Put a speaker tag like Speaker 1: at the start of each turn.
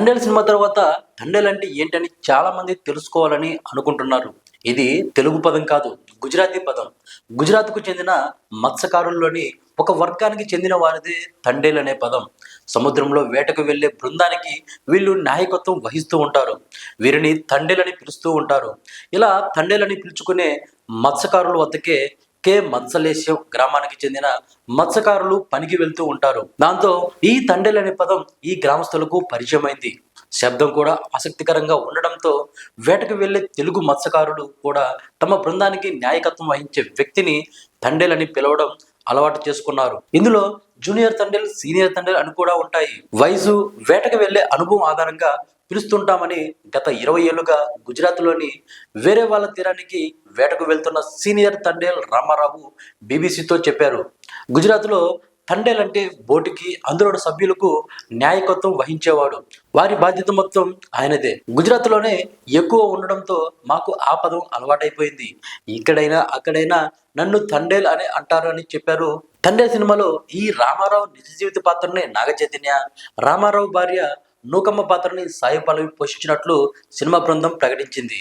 Speaker 1: Thandel cinema తర్వాత తండేల్ అంటే ఏంటని చాలా మంది తెలుసుకోవాలని అనుకుంటున్నారు. ఇది తెలుగు పదం కాదు, గుజరాతీ పదం. గుజరాత్‌కు చెందిన మత్స్యకారుల్లోని ఒక వర్గానికి చెందిన వారిదే తండేల్ అనే పదం. సముద్రంలో వేటకు వెళ్ళే బృందానికి వీళ్ళు నాయకత్వం వహిస్తూ ఉంటారు. వీరిని తండేల్ అని పిలుస్తూ ఉంటారు. ఇలా తండేల్ అని పిలుచుకునే మత్స్యకారుల వద్దకే మత్సలేశ్యం గ్రామానికి చెందిన మత్స్యకారులు పనికి వెళ్తూ ఉంటారు. దాంతో ఈ తండేల్ అనే పదం ఈ గ్రామస్తులకు పరిచయమైంది. శబ్దం కూడా ఆసక్తికరంగా ఉండడంతో వేటకు వెళ్లే తెలుగు మత్స్యకారులు కూడా తమ బృందానికి నాయకత్వం వహించే వ్యక్తిని తండేల్ అని పిలవడం అలవాటు చేసుకున్నారు. ఇందులో జూనియర్ తండేల్, సీనియర్ తండేల్ అని కూడా ఉంటాయి. వయసు, వేటకు వెళ్లే అనుభవం ఆధారంగా పిలుస్తుంటామని గత 20 ఏళ్లుగా గుజరాత్లోని వేరే వాళ్ళ తీరానికి వేటకు వెళ్తున్న సీనియర్ తండేల్ రామారావు బీబీసీతో చెప్పారు. గుజరాత్లో తండేల్ అంటే బోటికి అందులోని సభ్యులకు నాయకత్వం వహించేవాడు. వారి బాధ్యత మొత్తం ఆయనదే. గుజరాత్లోనే ఎక్కువ ఉండడంతో మాకు ఆ పదం అలవాటైపోయింది. ఇక్కడైనా అక్కడైనా నన్ను తండేల్ అని అంటారు అని చెప్పారు. తండేల్ సినిమాలో ఈ రామారావు నిజ జీవిత పాత్రని నాగ చైతన్య, రామారావు భార్య నూకమ్మ పాత్రని సాయి పల్లవి పోషించినట్లు సినిమా బృందం ప్రకటించింది.